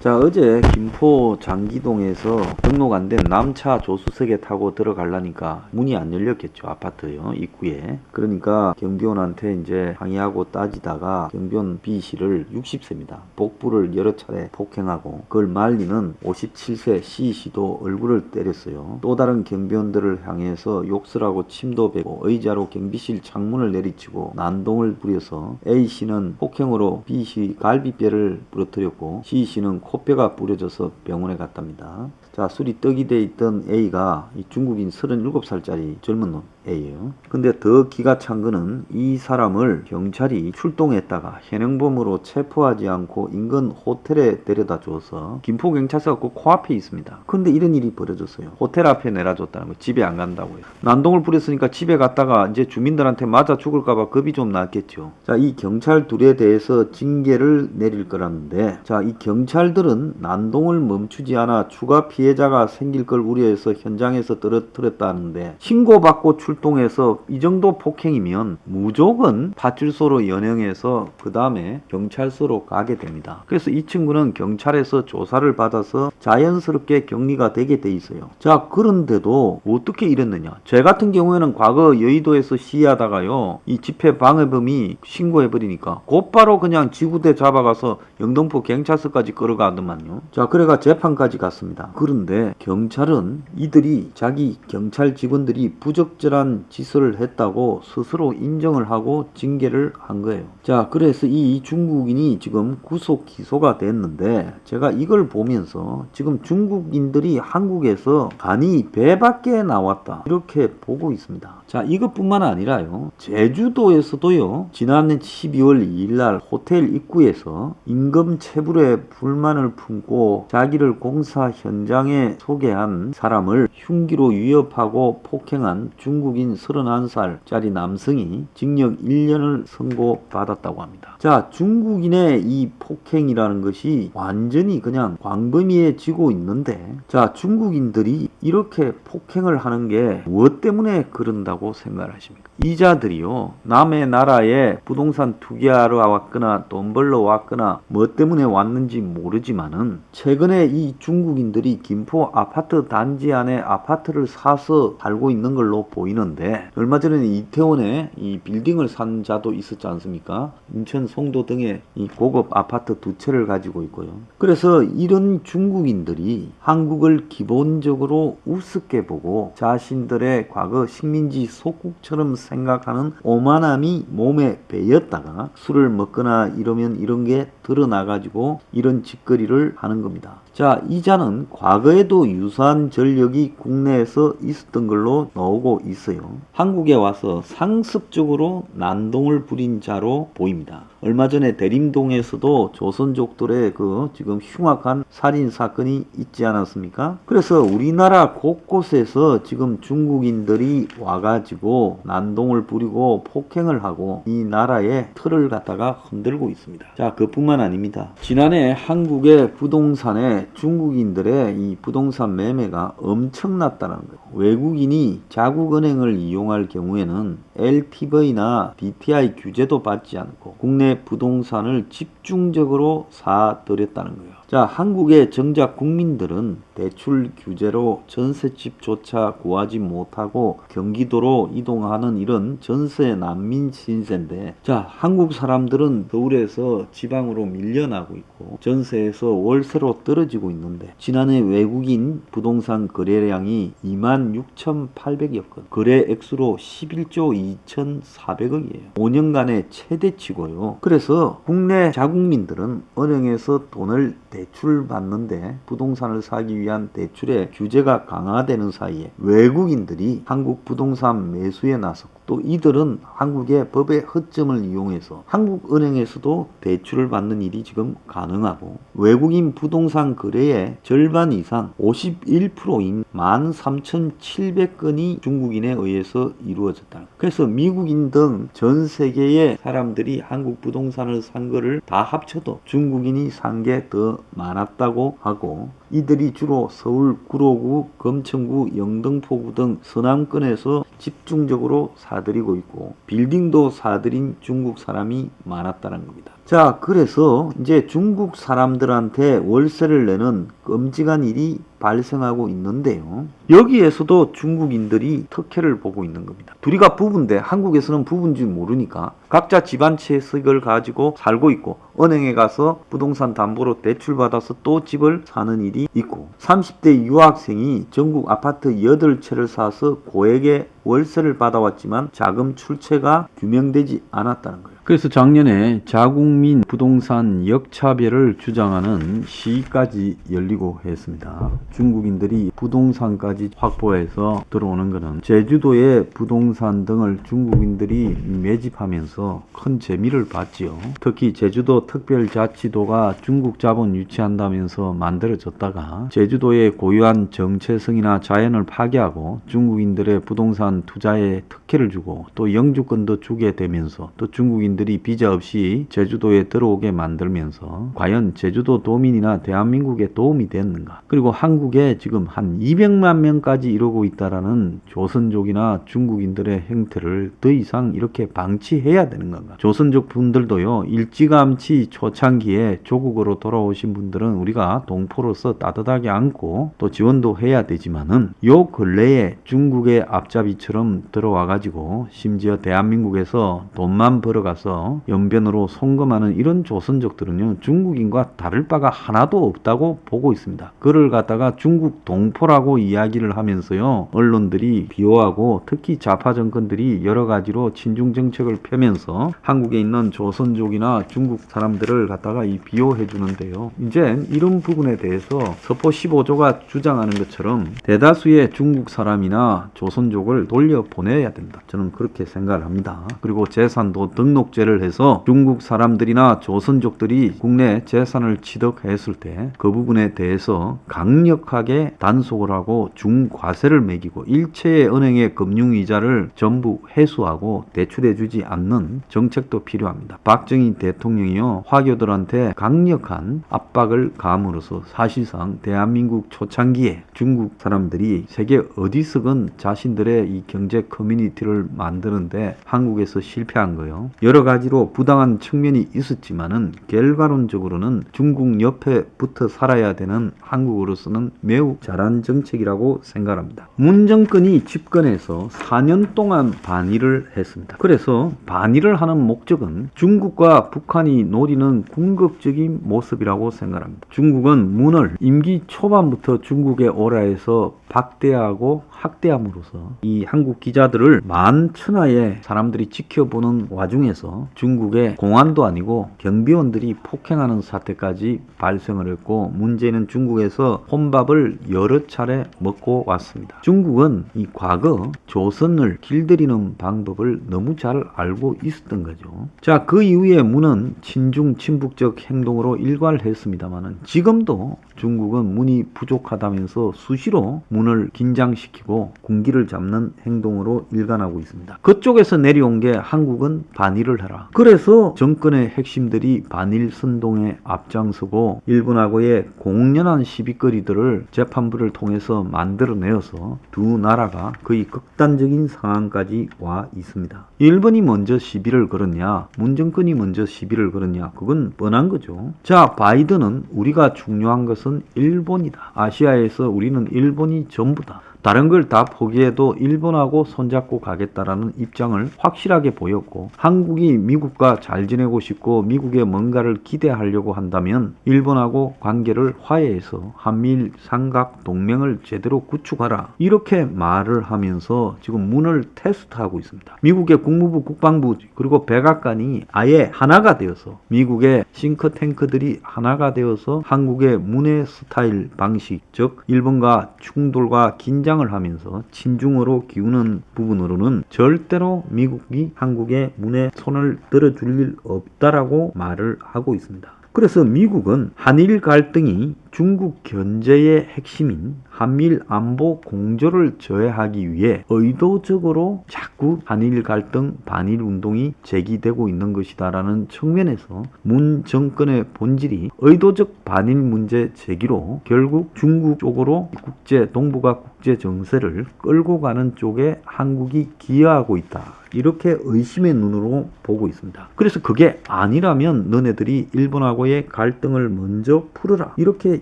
자, 어제 김포 장기동에서 등록 안 된 남차 조수석에 타고 들어가려니까 문이 안 열렸겠죠. 아파트요 입구에. 그러니까 경비원한테 이제 항의하고 따지다가 경비원 B씨를 60세입니다. 복부를 여러 차례 폭행하고 그걸 말리는 57세 C씨도 얼굴을 때렸어요. 또 다른 경비원들을 향해서 욕설하고 침도 베고 의자로 경비실 창문을 내리치고 난동을 부려서 A씨는 폭행으로 B씨 갈비뼈를 부러뜨렸고 C씨는 코뼈가 부러져서 병원에 갔답니다. 자, 술이 떡이 돼 있던 A가 이 중국인 37살짜리 젊은 놈 A예요. 근데 더 기가 찬 거는 이 사람을 경찰이 출동했다가 현행범으로 체포하지 않고 인근 호텔에 데려다 줘서 김포경찰서가 그 코앞에 있습니다. 근데 이런 일이 벌어졌어요. 호텔 앞에 내려줬다는 거. 집에 안 간다고요. 난동을 부렸으니까 집에 갔다가 이제 주민들한테 맞아 죽을까봐 겁이 좀 났겠죠. 자, 이 경찰 둘에 대해서 징계를 내릴 거라는데, 자, 이 경찰들은 난동을 멈추지 않아 추가 피해자가 생길 걸 우려해서 현장에서 떨어뜨렸다는데, 신고받고 출동해서 이 정도 폭행이면 무조건 파출소로 연행해서 그 다음에 경찰서로 가게 됩니다. 그래서 이 친구는 경찰에서 조사를 받아서 자연스럽게 격리가 되게 돼 있어요. 자, 그런데도 어떻게 이랬느냐. 제 같은 경우에는 과거 여의도에서 시위하다가요, 이 집회 방해범이 신고해버리니까 곧바로 그냥 지구대 잡아가서 영등포 경찰서까지 끌어가더만요. 자, 그래가 재판까지 갔습니다. 그런데 경찰은 이들이 자기 경찰 직원들이 부적절한 짓을 했다고 스스로 인정을 하고 징계를 한 거예요. 자, 그래서 이 중국인이 지금 구속 기소가 됐는데, 제가 이걸 보면서 지금 중국인들이 한국에서 간이 배 밖에 나왔다 이렇게 보고 있습니다. 자, 이것뿐만 아니라요, 제주도에서도요, 지난 12월 2일날 호텔 입구에서 임금 체불에 불만을 품고 자기를 공사 현장에 소개한 사람을 흉기로 위협하고 폭행한 중국인 31살짜리 남성이 징역 1년을 선고받았다고 합니다. 자, 중국인의 이 폭행이라는 것이 완전히 그냥 광범위해지고 있는데, 자, 중국인들이 이렇게 폭행을 하는 게 무엇 때문에 그런다고 생각하십니까? 이자들이요, 남의 나라에 부동산 투기하러 왔거나 돈 벌러 왔거나 뭐 때문에 왔는지 모르지만은 최근에 이 중국인들이 김포 아파트 단지 안에 아파트를 사서 살고 있는 걸로 보이는데, 얼마 전에 이태원에 이 빌딩을 산 자도 있었지 않습니까? 인천 송도 등에 이 고급 아파트 2채를 가지고 있고요. 그래서 이런 중국인들이 한국을 기본적으로 우습게 보고 자신들의 과거 식민지 속국처럼 생각하는 오만함이 몸에 배였다가 술을 먹거나 이러면 이런 게 드러나가지고 이런 짓거리를 하는 겁니다. 자, 이자는 과거에도 유사한 전력이 국내에서 있었던 걸로 나오고 있어요. 한국에 와서 상습적으로 난동을 부린 자로 보입니다. 얼마 전에 대림동에서도 조선족들의 그 지금 흉악한 살인 사건이 있지 않았습니까? 그래서 우리나라 곳곳에서 지금 중국인들이 와가지고 난동을 부리고 폭행을 하고 이 나라의 틀을 갖다가 흔들고 있습니다. 자, 그뿐만 아닙니다. 지난해 한국의 부동산에 중국인들의 이 부동산 매매가 엄청났다는 거예요. 외국인이 자국은행을 이용할 경우에는 LTV나 DTI 규제도 받지 않고 국내 부동산을 집중적으로 사들였다는 거예요. 자, 한국의 정작 국민들은 대출 규제로 전셋집조차 구하지 못하고 경기도로 이동하는 이런 전세 난민 신세인데, 자, 한국 사람들은 서울에서 지방으로 밀려나고 있고 전세에서 월세로 떨어지고 있는데, 지난해 외국인 부동산 거래량이 26,800여 건, 거래 액수로 11조 2,400억이에요. 5년간의 최대치고요. 그래서 국내 자국민들은 은행에서 돈을 대출 받는데 부동산을 사기 위한 대출의 규제가 강화되는 사이에 외국인들이 한국 부동산 매수에 나섰고, 또 이들은 한국의 법의 허점을 이용해서 한국은행에서도 대출을 받는 일이 지금 가능하고, 외국인 부동산 거래의 절반 이상 51%인 13,700건이 중국인에 의해서 이루어졌다. 그래서 미국인 등 전 세계의 사람들이 한국 부동산을 산 거를 다 합쳐도 중국인이 산 게 더 많았다고 하고, 이들이 주로 서울 구로구, 금천구, 영등포구 등 서남권에서 집중적으로 사들이고 있고 빌딩도 사들인 중국 사람이 많았다는 겁니다. 자, 그래서 이제 중국 사람들한테 월세를 내는 끔찍한 일이 발생하고 있는데요. 여기에서도 중국인들이 특혜를 보고 있는 겁니다. 둘이가 부부인데 한국에서는 부부인지 모르니까 각자 집안 채색을 가지고 살고 있고 은행에 가서 부동산 담보로 대출 받아서 또 집을 사는 일이 있고 30대 유학생이 전국 아파트 8채를 사서 고액의 월세를 받아왔지만 자금 출처가 규명되지 않았다는 거예요. 그래서 작년에 자국민 부동산 역차별을 주장하는 시위까지 열리고 했습니다. 중국인들이 부동산까지 확보해서 들어오는 것은 제주도의 부동산 등을 중국인들이 매집하면서 큰 재미를 봤지요. 특히 제주도 특별자치도가 중국 자본 유치한다면서 만들어졌다가 제주도의 고유한 정체성이나 자연을 파괴하고 중국인들의 부동산 투자에 특혜를 주고 또 영주권도 주게 되면서 또 중국인들이 비자 없이 제주도에 들어오게 만들면서 과연 제주도 도민이나 대한민국에 도움이 됐는가? 그리고 한국에 지금 한 200만 명까지 이루고 있다라는 조선족이나 중국인들의 행태를 더 이상 이렇게 방치해야 되는 건가? 조선족 분들도요, 일찌감치 초창기에 조국으로 돌아오신 분들은 우리가 동포로서 따뜻하게 안고 또 지원도 해야 되지만은 요 근래에 중국의 앞잡이처럼 들어와가지고 심지어 대한민국에서 돈만 벌어가서 연변으로 송금하는 이런 조선족들은요, 중국인과 다를 바가 하나도 없다고 보고 있습니다. 그를 갖다가 중국 동포라고 이야기를 하면서요, 언론들이 비호하고 특히 좌파 정권들이 여러 가지로 친중 정책을 펴면서 한국에 있는 조선족이나 중국 사람들을 갖다가 비호해 주는데요. 이제 이런 부분에 대해서 서포 15조가 주장하는 것처럼 대다수의 중국 사람이나 조선족을 돌려보내야 된다. 저는 그렇게 생각을 합니다. 그리고 재산도 등록제를 해서 중국 사람들이나 조선족들이 국내 재산을 취득했을 때 그 부분에 대해서 강력하게 단속을 하고 중과세를 매기고 일체의 은행의 금융이자를 전부 회수하고 대출해주지 않는 정책도 필요합니다. 박정희 대통령이요, 화교들한테 강력한 압박을 가함으로써 사실상 대한민국 초창기에 중국 사람들이 세계 어디서건 자신들의 이 경제 커뮤니티를 만드는데 한국에서 실패한 거예요. 여러 가지로 부당한 측면이 있었지만은 결과론적으로는 중국 옆에 붙어 살아야 되는 한국으로서는 매우 잘한 정책이라고 생각합니다. 문 정권이 집권해서 4년 동안 반일을 했습니다. 그래서 반일을 하는 목적은 중국과 북한이 노리는 궁극적인 모습이라고 생각합니다. 중국은 문을 임기 초반부터 중국에 오라 해서 박대하고 학대함으로써 이 한국 기자들을 만천하에 사람들이 지켜보는 와중에서 중국의 공안도 아니고 경비원들이 폭행하는 사태까지 발생을 했고 문제는 중국에서 혼밥을 여러 차례 먹고 왔습니다. 중국은 이 과거 조선을 길들이는 방법을 너무 잘 알고 있었던 거죠. 자, 그 이후에 문은 친중 친북적 행동으로 일관했습니다만은 지금도 중국은 문이 부족하다면서 수시로 문을 긴장시키고 군기를 잡는 행동으로 일관하고 있습니다. 그쪽에서 내려온 게 한국은 반일을 해라. 그래서 정권의 핵심들이 반일 선동에 앞장서고 일본하고의 공연한 시비거리들을 재판부를 통해서 만들어내어서 두 나라가 거의 극단적인 상황까지 와 있습니다. 일본이 먼저 시비를 걸었냐, 문정권이 먼저 시비를 걸었냐, 그건 뻔한 거죠. 자, 바이든은 우리가 중요한 것은 일본이다. 아시아에서 우리는 일본이 전부다. 다른 걸 다 포기해도 일본하고 손잡고 가겠다라는 입장을 확실하게 보였고 한국이 미국과 잘 지내고 싶고 미국에 뭔가를 기대하려고 한다면 일본하고 관계를 화해해서 한미일 삼각 동맹을 제대로 구축하라. 이렇게 말을 하면서 지금 문을 테스트하고 있습니다. 미국의 국무부 국방부 그리고 백악관이 아예 하나가 되어서 미국의 싱크탱크들이 하나가 되어서 한국의 문의 스타일 방식 즉 일본과 충돌과 긴장을 하면서 친중으로 기우는 부분으로는 절대로 미국이 한국의 문에 손을 들어줄 일 없다라고 말을 하고 있습니다. 그래서 미국은 한일 갈등이 중국 견제의 핵심인 한미일 안보 공조를 저해하기 위해 의도적으로 자꾸 한일 갈등 반일 운동이 제기되고 있는 것이다라는 측면에서 문 정권의 본질이 의도적 반일 문제 제기로 결국 중국 쪽으로 국제 동북아 국제 정세를 끌고 가는 쪽에 한국이 기여하고 있다. 이렇게 의심의 눈으로 보고 있습니다. 그래서 그게 아니라면 너네들이 일본하고의 갈등을 먼저 풀어라, 이렇게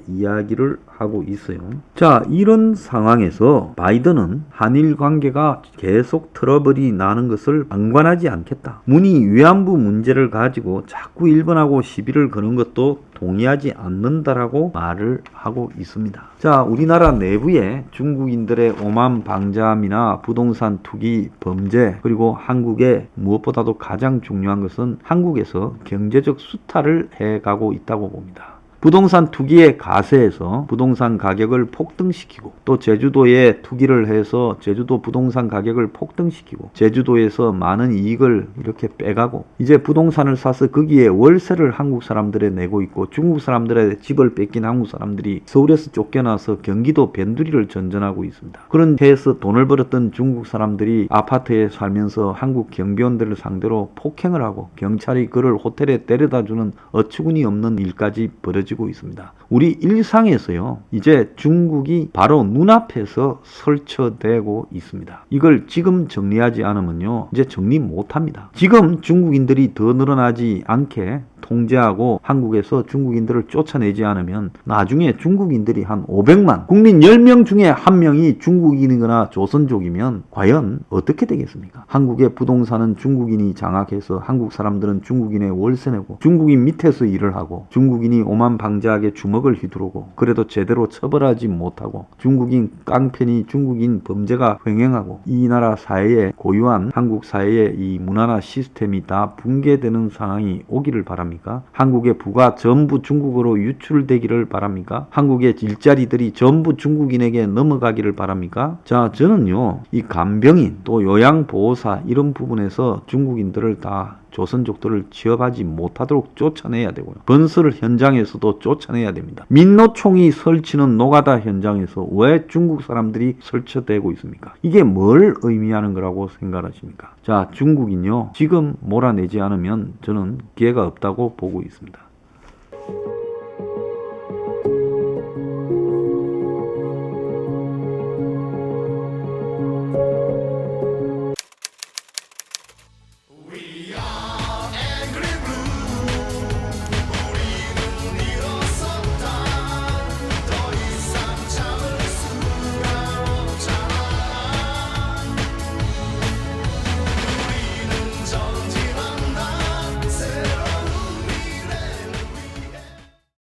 이야기를 하고 있어요. 자, 이런 상황에서 바이든은 한일 관계가 계속 트러블이 나는 것을 방관하지 않겠다. 문이 위안부 문제를 가지고 자꾸 일본하고 시비를 거는 것도 동의하지 않는다라고 말을 하고 있습니다. 자, 우리나라 내부에 중국인들의 오만 방자함이나 부동산 투기 범죄, 그리고 한국의 무엇보다도 가장 중요한 것은 한국에서 경제적 수탈을 해가고 있다고 봅니다. 부동산 투기의 가세에서 부동산 가격을 폭등시키고, 또 제주도에 투기를 해서 제주도 부동산 가격을 폭등시키고, 제주도에서 많은 이익을 이렇게 빼가고, 이제 부동산을 사서 거기에 월세를 한국 사람들에 내고 있고, 중국 사람들의 집을 뺏긴 한국 사람들이 서울에서 쫓겨나서 경기도 변두리를 전전하고 있습니다. 그런 해에서 돈을 벌었던 중국 사람들이 아파트에 살면서 한국 경비원들을 상대로 폭행을 하고 경찰이 그를 호텔에 데려다주는 어처구니 없는 일까지 벌어지고 있습니다. 우리 일상에서요, 이제 중국이 바로 눈앞에서 설쳐대고 있습니다. 이걸 지금 정리하지 않으면요, 이제 정리 못합니다. 지금 중국인들이 더 늘어나지 않게 통제하고 한국에서 중국인들을 쫓아내지 않으면 나중에 중국인들이 한 500만, 국민 10명 중에 1명이 중국인이거나 조선족이면 과연 어떻게 되겠습니까? 한국의 부동산은 중국인이 장악해서 한국 사람들은 중국인의 월세 내고, 중국인 밑에서 일을 하고, 중국인이 오만방자하게 주먹을 휘두르고, 그래도 제대로 처벌하지 못하고, 중국인 깡패니 중국인 범죄가 횡행하고, 이 나라 사회에 고유한 한국 사회의 이 문화나 시스템이 다 붕괴되는 상황이 오기를 바랍니다. 한국의 부가 전부 중국으로 유출되기를 바랍니까? 한국의 일자리들이 전부 중국인에게 넘어가기를 바랍니까? 자, 저는요, 이 간병인 또 요양보호사 이런 부분에서 중국인들을 다 조선족들을 취업하지 못하도록 쫓아내야 되고요. 건설 현장에서도 쫓아내야 됩니다. 민노총이 설치는 노가다 현장에서 왜 중국 사람들이 설치되고 있습니까? 이게 뭘 의미하는 거라고 생각하십니까? 자, 중국인요, 지금 몰아내지 않으면 저는 기회가 없다고 보고 있습니다.